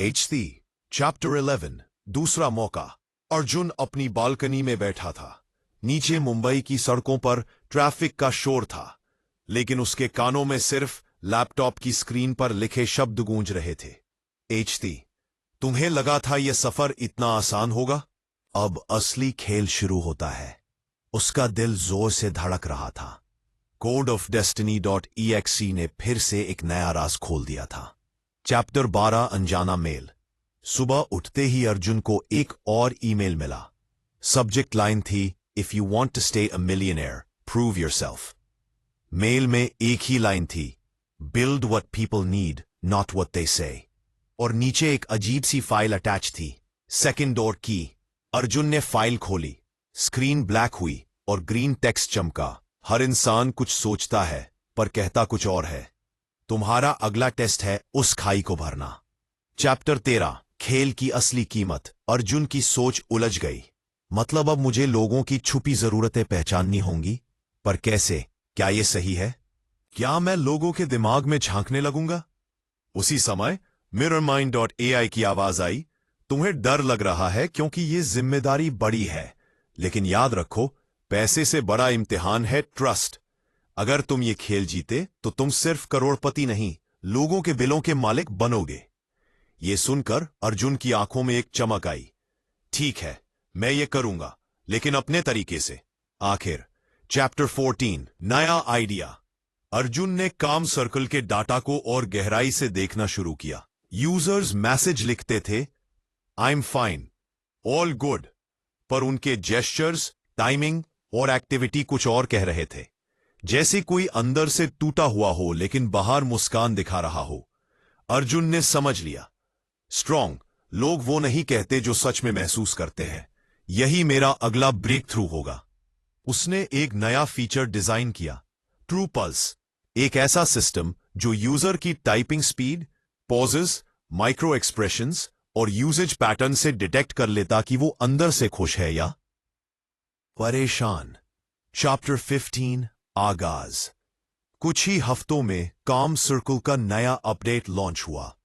HD chapter 11 दूसरा मौका। अर्जुन अपनी बालकनी में बैठा था। नीचे मुंबई की सड़कों पर ट्रैफिक का शोर था, लेकिन उसके कानों में सिर्फ लैपटॉप की स्क्रीन पर लिखे शब्द गूंज रहे थे। HD, तुम्हें लगा था यह सफर इतना आसान होगा? अब असली खेल शुरू होता है। उसका दिल जोर से धड़क रहा था। कोड ऑफ डेस्टिनी.exe ने फिर से एक नया राज खोल दिया था। चैप्टर 12 अनजाना मेल। सुबह उठते ही अर्जुन को एक और ईमेल मिला। सब्जेक्ट लाइन थी, if you want to stay a millionaire prove yourself. Mail में एक ही लाइन थी, build what people need not what they say. और नीचे एक अजीब सी फाइल अटैच थी, सेकंड डोर की। अर्जुन ने फाइल खोली। स्क्रीन ब्लैक हुई और ग्रीन टेक्स्ट चमका। हर इंसान कुछ सोचता है पर कहता कुछ और है। तुम्हारा अगला टेस्ट है उस खाई को भरना। चैप्टर 13 खेल की असली कीमत। अर्जुन की सोच उलझ गई। मतलब अब मुझे लोगों की छुपी जरूरतें पहचाननी होंगी, पर कैसे? क्या यह सही है? क्या मैं लोगों के दिमाग में झांकने लगूंगा? उसी समय mirrormind.ai की आवाज आई, तुम्हें डर लग रहा है क्योंकि यह जिम्मेदारी बड़ी है, लेकिन याद रखो, पैसे से बड़ा इम्तिहान है ट्रस्ट। अगर तुम ये खेल जीते तो तुम सिर्फ करोड़पति नहीं, लोगों के बिलों के मालिक बनोगे। ये सुनकर अर्जुन की आंखों में एक चमक आई। ठीक है, मैं ये करूंगा, लेकिन अपने तरीके से। आखिर चैप्टर 14 नया आइडिया। अर्जुन ने काम सर्कल के डाटा को और गहराई से देखना शुरू किया। यूजर्स मैसेज लिखते थे, I am fine, all good, पर उनके जेस्चर्स, टाइमिंग और एक्टिविटी कुछ और कह रहे थे। जैसे कोई अंदर से टूटा हुआ हो लेकिन बाहर मुस्कान दिखा रहा हो। अर्जुन ने समझ लिया, स्ट्रॉन्ग लोग वो नहीं कहते जो सच में महसूस करते हैं। यही मेरा अगला ब्रेक थ्रू होगा। उसने एक नया फीचर डिजाइन किया, ट्रू पल्स। एक ऐसा सिस्टम जो यूजर की typing speed, pauses, micro expressions और यूजेज पैटर्न से डिटेक्ट कर लेता कि वो अंदर से खुश है या परेशान। चैप्टर 15 आगाज। कुछ ही हफ्तों में काम सर्कल का नया अपडेट लॉन्च हुआ।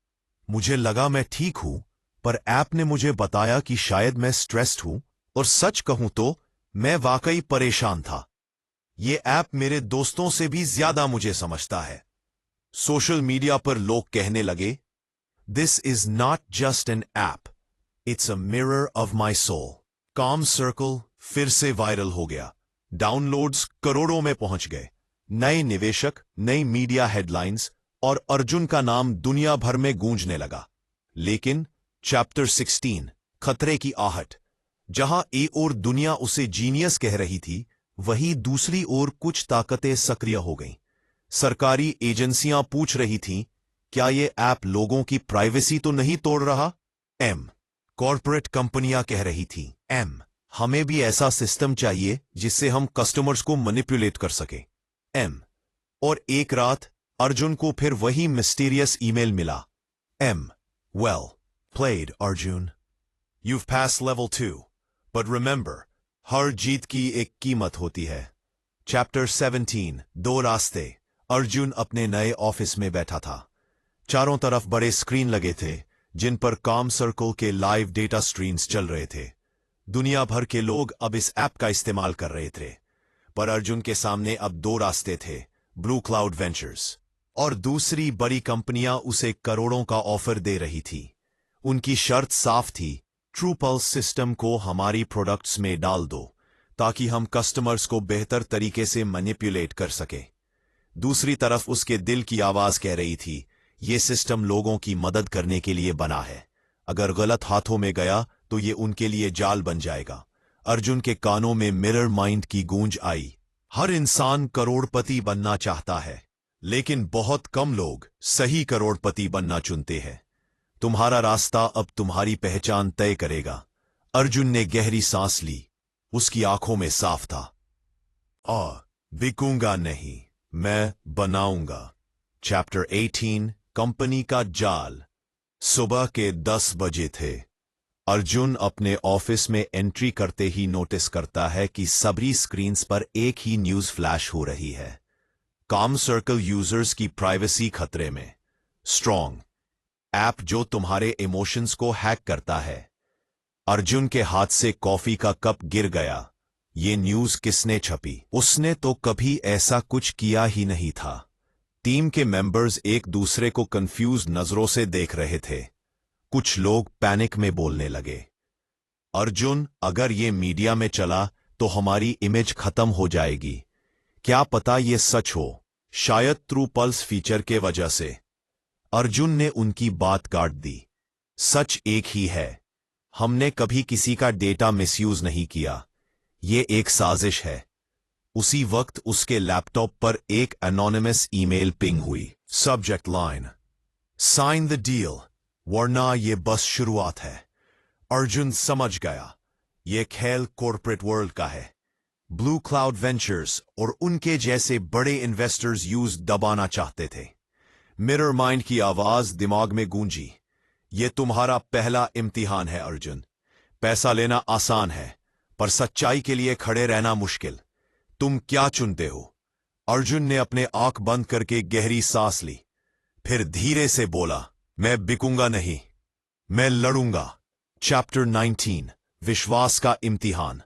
मुझे लगा मैं ठीक हूं, पर ऐप ने मुझे बताया कि शायद मैं स्ट्रेस्ड हूं, और सच कहूं तो मैं वाकई परेशान था। ये ऐप मेरे दोस्तों से भी ज्यादा मुझे समझता है। सोशल मीडिया पर लोग कहने लगे, this is not just an app, it's a mirror of my soul. Kaam Circle फिर से वायरल हो गया। डाउनलोड्स करोड़ों में पहुंच गए। नए निवेशक, नई मीडिया हेडलाइंस, और अर्जुन का नाम दुनिया भर में गूंजने लगा। लेकिन चैप्टर 16 खतरे की आहट। जहां एक ओर दुनिया उसे जीनियस कह रही थी, वहीं दूसरी ओर कुछ ताकतें सक्रिय हो गईं। सरकारी एजेंसियां पूछ रही थीं, क्या यह ऐप लोगों की प्राइवेसी तो नहीं तोड़ रहा? कॉर्पोरेट कंपनियां कह रही थीं, हमें भी ऐसा सिस्टम चाहिए जिससे हम कस्टमर्स को मैनिपुलेट कर सकें। और एक रात अर्जुन को फिर वही मिस्टीरियस ईमेल मिला। Well played Arjun, you've passed level 2, but remember, हर जीत की एक कीमत होती है। चैप्टर 17 दो रास्ते। अर्जुन अपने नए ऑफिस में बैठा था। चारों तरफ बड़े स्क्रीन लगे थे, जिन पर काम सर्कल के लाइव डेटा स्ट्रीम्स चल रहे थे। दुनिया भर के लोग अब इस ऐप का इस्तेमाल कर रहे थे, पर अर्जुन के सामने अब दो रास्ते थे, ब्लू क्लाउड वेंचर्स और दूसरी बड़ी कंपनियां उसे करोड़ों का ऑफर दे रही थी। उनकी शर्त साफ थी, ट्रू पल्स सिस्टम को हमारी प्रोडक्ट्स में डाल दो, ताकि हम कस्टमर्स को बेहतर तरीके से मैनिपुलेट कर सके। दूसरी तरफ उसके दिल की आवाज कह रही थी, ये सिस्टम लोगों की मदद करने के लिए बना है। अगर गलत हाथों में गया तो ये उनके लिए जाल बन जाएगा। अर्जुन के कानों में मिरर माइंड की गूंज आई। हर इंसान करोड़पति बनना चाहता है, लेकिन बहुत कम लोग सही करोड़पति बनना चुनते हैं। तुम्हारा रास्ता अब तुम्हारी पहचान तय करेगा। अर्जुन ने गहरी सांस ली। उसकी आंखों में साफ था, बिकूंगा नहीं, मैं बनाऊंगा। चैप्टर 18 कंपनी का जाल। सुबह के 10 बजे थे। अर्जुन अपने ऑफिस में एंट्री करते ही नोटिस करता है कि सभी स्क्रीन्स पर एक ही न्यूज फ्लैश हो रही है। काम सर्कल यूजर्स की प्राइवेसी खतरे में। स्ट्रॉन्ग ऐप जो तुम्हारे इमोशंस को हैक करता है। अर्जुन के हाथ से कॉफी का कप गिर गया। ये न्यूज किसने छपी? उसने तो कभी ऐसा कुछ किया ही नहीं था। टीम के मेंबर्स एक दूसरे को कंफ्यूज नजरों से देख रहे थे। कुछ लोग पैनिक में बोलने लगे, अर्जुन, अगर ये मीडिया में चला तो हमारी इमेज खत्म हो जाएगी। क्या पता ये सच हो, शायद ट्रू पल्स फीचर के वजह से। अर्जुन ने उनकी बात काट दी। सच एक ही है, हमने कभी किसी का डेटा मिसयूज नहीं किया। ये एक साजिश है। उसी वक्त उसके लैपटॉप पर एक एनोनिमस ईमेल पिंग हुई। Subject line, sign the deal, वरना ये बस शुरुआत है। अर्जुन समझ गया, ये खेल कॉर्पोरेट वर्ल्ड का है। ब्लू क्लाउड वेंचर्स और उनके जैसे बड़े इन्वेस्टर्स यूज दबाना चाहते थे। मिरर माइंड की आवाज दिमाग में गूंजी, ये तुम्हारा पहला इम्तिहान है अर्जुन। पैसा लेना आसान है, पर सच्चाई के लिए खड़े रहना मुश्किल। तुम क्या चुनते हो? अर्जुन ने अपने आंख बंद करके गहरी सांस ली, फिर धीरे से बोला, मैं बिकूंगा नहीं, मैं लड़ूंगा। चैप्टर 19, विश्वास का इम्तिहान।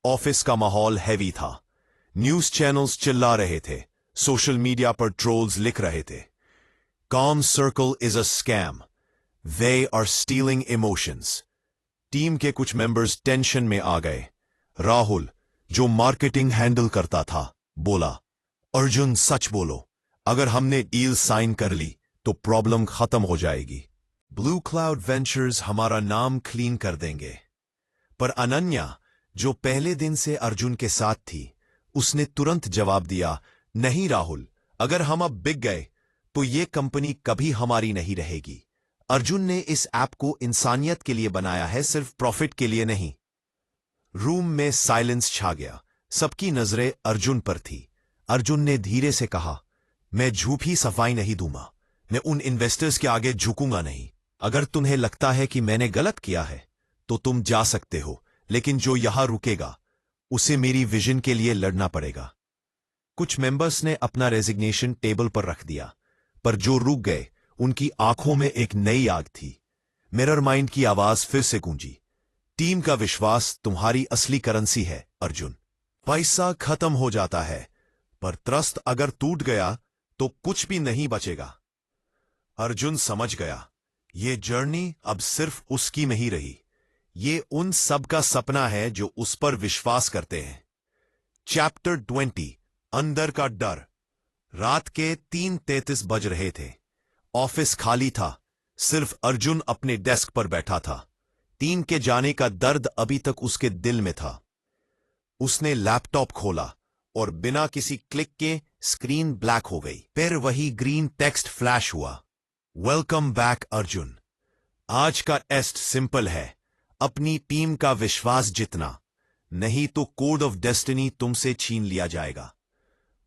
ऑफिस का माहौल हैवी था। न्यूज चैनल्स चिल्ला रहे थे, सोशल मीडिया पर ट्रोल्स लिख रहे थे, Kaam Circle is a scam, they are stealing emotions. Team के कुछ मेंबर्स टेंशन में आ गए। राहुल, जो मार्केटिंग हैंडल करता था, बोला, अर्जुन सच बोलो, अगर हमने डील साइन कर ली तो प्रॉब्लम खत्म हो जाएगी। ब्लू क्लाउड वेंचर्स हमारा नाम क्लीन कर देंगे। पर अनन्या, जो पहले दिन से अर्जुन के साथ थी, उसने तुरंत जवाब दिया, नहीं राहुल, अगर हम अब बिक गए तो ये कंपनी कभी हमारी नहीं रहेगी। अर्जुन ने इस ऐप को इंसानियत के लिए बनाया है, सिर्फ प्रॉफिट के लिए नहीं। रूम में साइलेंस छा गया। सबकी नजरें अर्जुन पर थी। अर्जुन ने धीरे से कहा, मैं झूठी सफाई नहीं दूंगा, मैं उन इन्वेस्टर्स के आगे झुकूंगा नहीं। अगर तुम्हें लगता है कि मैंने गलत किया है तो तुम जा सकते हो, लेकिन जो यहां रुकेगा उसे मेरी विजन के लिए लड़ना पड़ेगा। कुछ मेंबर्स ने अपना रेजिग्नेशन टेबल पर रख दिया, पर जो रुक गए उनकी आंखों में एक नई आग थी। मिरर माइंड की आवाज फिर से गूंजी, टीम का विश्वास तुम्हारी असली करेंसी है अर्जुन। पैसा खत्म हो जाता है, पर ट्रस्ट अगर टूट गया तो कुछ भी नहीं बचेगा। अर्जुन समझ गया, ये जर्नी अब सिर्फ उसकी नहीं रही, ये उन सब का सपना है जो उस पर विश्वास करते हैं। चैप्टर 20, अंदर का डर। रात के 3:33 बज रहे थे। ऑफिस खाली था, सिर्फ अर्जुन अपने डेस्क पर बैठा था। टीम के जाने का दर्द अभी तक उसके दिल में था। उसने लैपटॉप खोला और बिना किसी क्लिक के स्क्रीन ब्लैक हो गई। फिर वही ग्रीन टेक्स्ट फ्लैश हुआ, वेलकम बैक अर्जुन। आज का टेस्ट सिंपल है, अपनी टीम का विश्वास जितना, नहीं तो कोड ऑफ डेस्टिनी तुमसे छीन लिया जाएगा।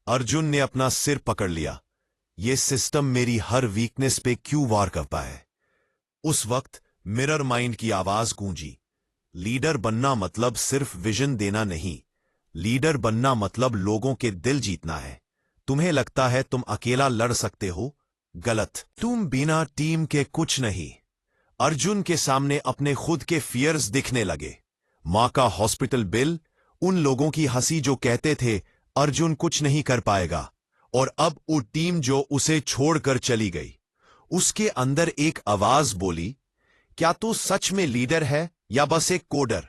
अर्जुन ने अपना सिर पकड़ लिया, यह सिस्टम मेरी हर वीकनेस पे क्यों वार करता है। उस वक्त मिरर माइंड की आवाज गूंजी, लीडर बनना मतलब सिर्फ विजन देना नहीं, लीडर बनना मतलब लोगों के दिल जीतना है। तुम्हें लगता है तुम अकेला लड़ सकते हो? गलत, तुम बिना टीम के कुछ नहीं। अर्जुन के सामने अपने खुद के फियर्स दिखने लगे। मां का हॉस्पिटल बिल, उन लोगों की हंसी जो कहते थे अर्जुन कुछ नहीं कर पाएगा, और अब वो टीम जो उसे छोड़कर चली गई। उसके अंदर एक आवाज बोली, क्या तू सच में लीडर है या बस एक कोडर?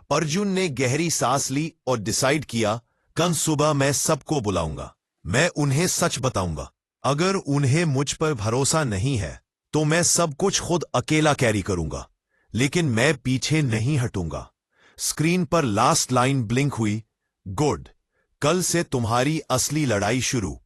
अर्जुन ने गहरी सांस ली और डिसाइड किया, कल सुबह मैं सबको बुलाऊंगा, मैं उन्हें सच बताऊंगा। अगर उन्हें मुझ पर भरोसा नहीं है तो मैं सब कुछ खुद अकेला कैरी करूंगा, लेकिन मैं पीछे नहीं हटूंगा। स्क्रीन पर लास्ट लाइन ब्लिंक हुई, गुड, कल से तुम्हारी असली लड़ाई शुरू।